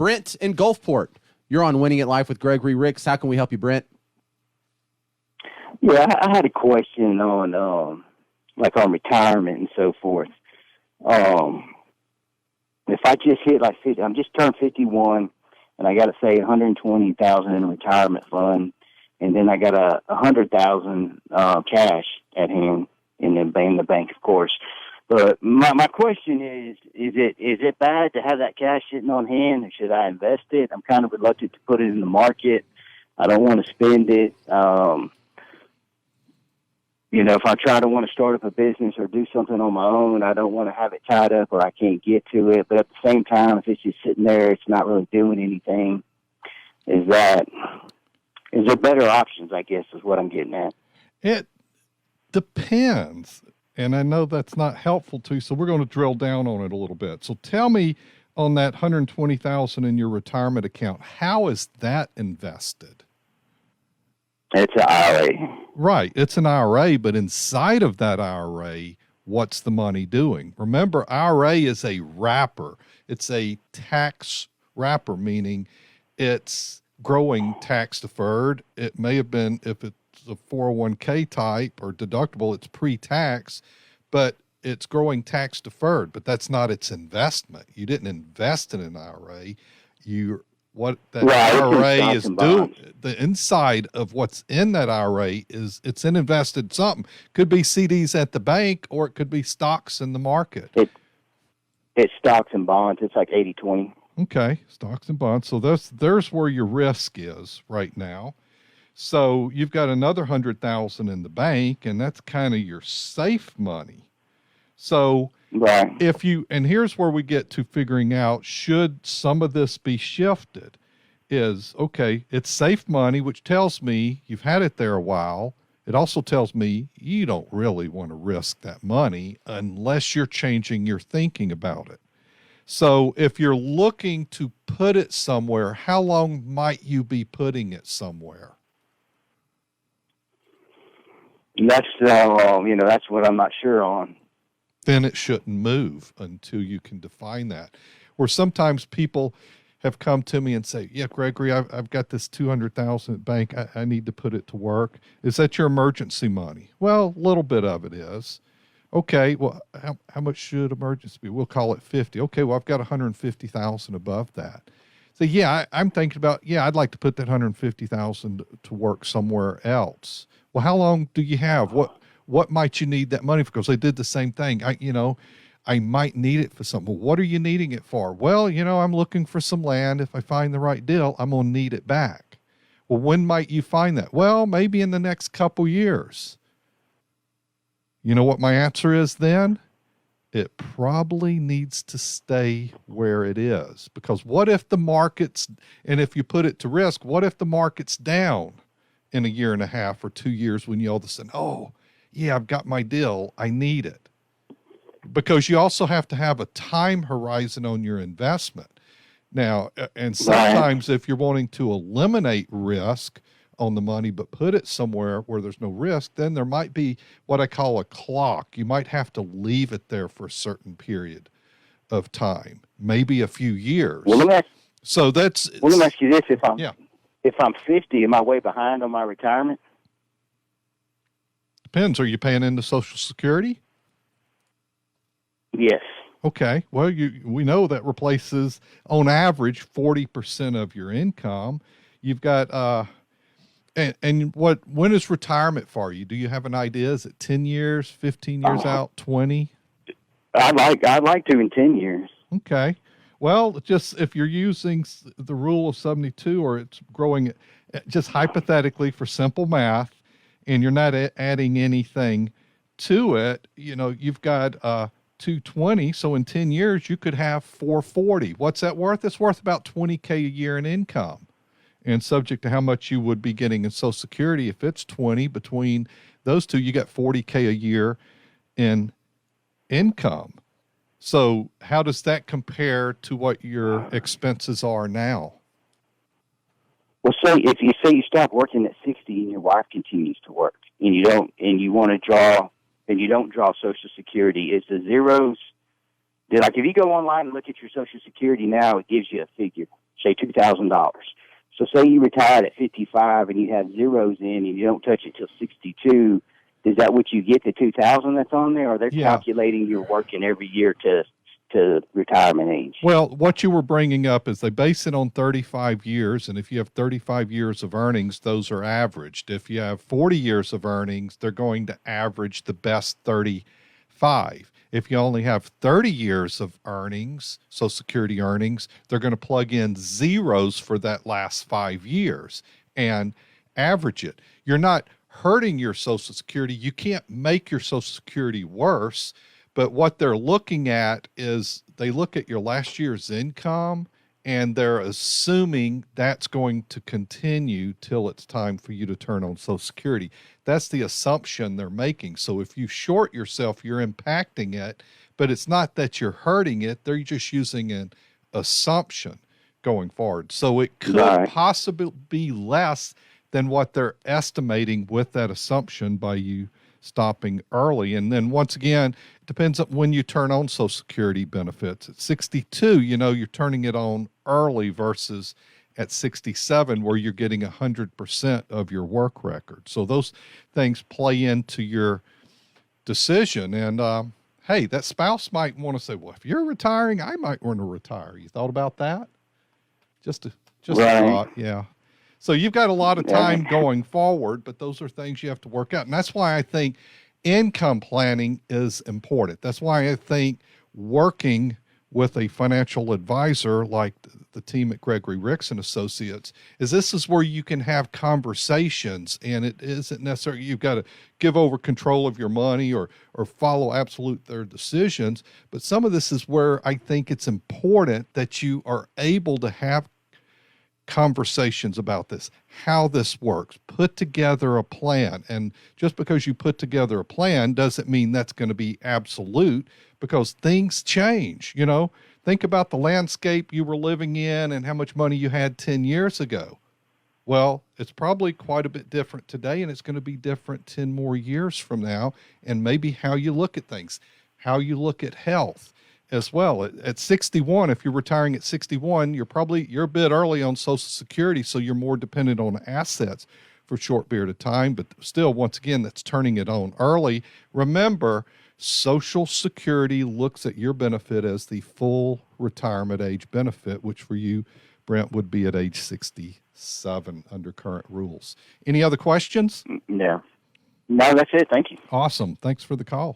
Brent in Gulfport. You're on Winning at Life with Gregory Ricks. How can we help you, Brent? Yeah, I had a question on like on retirement and so forth. If I just hit like 50, I'm just turned 51, and I got to say 120,000 in a retirement fund, and then I got a 100,000 cash at hand in the bank, of course. But my question is it bad to have that cash sitting on hand, or should I invest it? I'm kind of reluctant to put it in the market. I don't want to spend it. If I want to start up a business or do something on my own, I don't want to have it tied up or I can't get to it. But at the same time, if it's just sitting there, it's not really doing anything. Is there better options, I guess, is what I'm getting at. It depends. And I know that's not helpful to you, so we're going to drill down on it a little bit. So tell me, on that 120,000 in your retirement account, how is that invested? It's an IRA. Right. It's an IRA, but inside of that IRA, what's the money doing? Remember, IRA is a wrapper. It's a tax wrapper, meaning it's growing tax deferred. It may have been, if it's a 401k type or deductible, it's pre-tax, but it's growing tax deferred, but that's not its investment. You didn't invest in an IRA. What that IRA is doing, the inside of what's in that IRA is it's in invested something. Could be CDs at the bank, or it could be stocks in the market. It's stocks and bonds. It's like 80-20. Okay, stocks and bonds. So there's where your risk is right now. So you've got another 100,000 in the bank, and that's kind of your safe money. So right. and here's where we get to figuring out, should some of this be shifted, is, okay, it's safe money, which tells me you've had it there a while. It also tells me you don't really want to risk that money unless you're changing your thinking about it. So if you're looking to put it somewhere, how long might you be putting it somewhere? That's, that's what I'm not sure on. Then it shouldn't move until you can define that. Or sometimes people have come to me and say, yeah, Gregory, I've got this 200,000 at bank. I need to put it to work. Is that your emergency money? Well, a little bit of it is. Okay, well, how much should emergency be? We'll call it 50. Okay, well, I've got 150,000 above that. So yeah, I'm thinking about, I'd like to put that 150,000 to work somewhere else. Well, how long do you have? What might you need that money for? Because they did the same thing. I might need it for something. Well, what are you needing it for? Well, I'm looking for some land. If I find the right deal, I'm going to need it back. Well, when might you find that? Well, maybe in the next couple years. You know what my answer is then? It probably needs to stay where it is. Because what if the market's, and if you put it to risk, what if the market's down in a year and a half or 2 years when you all of a sudden, I've got my deal, I need it. Because you also have to have a time horizon on your investment. Now, and sometimes if you're wanting to eliminate risk on the money, but put it somewhere where there's no risk, then there might be what I call a clock. You might have to leave it there for a certain period of time, maybe a few years. Well, let me ask you this. If I'm 50, am I way behind on my retirement? Depends. Are you paying into Social Security? Yes. Okay. Well, we know that replaces, on average, 40% of your income. You've got, when is retirement for you? Do you have an idea? Is it 10 years, 15 years out, 20? I'd like to in 10 years. Okay. Well, just if you're using the rule of 72, or it's growing, just hypothetically for simple math, and you're not adding anything to it, you've got 220. So in 10 years, you could have 440. What's that worth? It's worth about $20K a year in income. And subject to how much you would be getting in Social Security, if it's 20, between those two, you got 40K a year in income. So how does that compare to what your expenses are now? Well, if you stop working at 60 and your wife continues to work, and you don't draw Social Security, is the zeros. If you go online and look at your Social Security now, it gives you a figure. say $2,000. So say you retired at 55 and you have zeros in and you don't touch it till 62. Is that what you get, the 2,000 that's on there, or they're calculating you're working every year to retirement age? Well, what you were bringing up is they base it on 35 years, and if you have 35 years of earnings, those are averaged. If you have 40 years of earnings, they're going to average the best 35. If you only have 30 years of earnings, Social Security earnings, they're going to plug in zeros for that last 5 years and average it. You're not hurting your Social Security. You can't make your Social Security worse. But what they're looking at is they look at your last year's income and they're assuming that's going to continue till it's time for you to turn on Social Security. That's the assumption they're making. So if you short yourself, you're impacting it, but it's not that you're hurting it. They're just using an assumption going forward. So it could possibly be less than what they're estimating with that assumption by you stopping early. And then once again, it depends on when you turn on Social Security benefits. At 62, you're turning it on early versus at 67 where you're getting 100% of your work record. So those things play into your decision. And hey, that spouse might want to say, well, if you're retiring, I might want to retire. You thought about that? Just a thought. Yeah. So you've got a lot of time going forward, but those are things you have to work out. And that's why I think income planning is important. That's why I think working with a financial advisor like the team at Gregory Ricks and Associates this is where you can have conversations, and it isn't necessarily you've got to give over control of your money or follow absolute their decisions. But some of this is where I think it's important that you are able to have conversations about this, how this works, put together a plan. And just because you put together a plan doesn't mean that's going to be absolute, because things change. Think about the landscape you were living in and how much money you had 10 years ago. Well, it's probably quite a bit different today, and it's going to be different 10 more years from now. And maybe how you look at things, how you look at health as well. At 61, if you're retiring at 61, you're a bit early on Social Security, so you're more dependent on assets for a short period of time. But still, once again, that's turning it on early. Remember, Social Security looks at your benefit as the full retirement age benefit, which for you, Brent, would be at age 67 under current rules. Any other questions? No. No, that's it. Thank you. Awesome. Thanks for the call.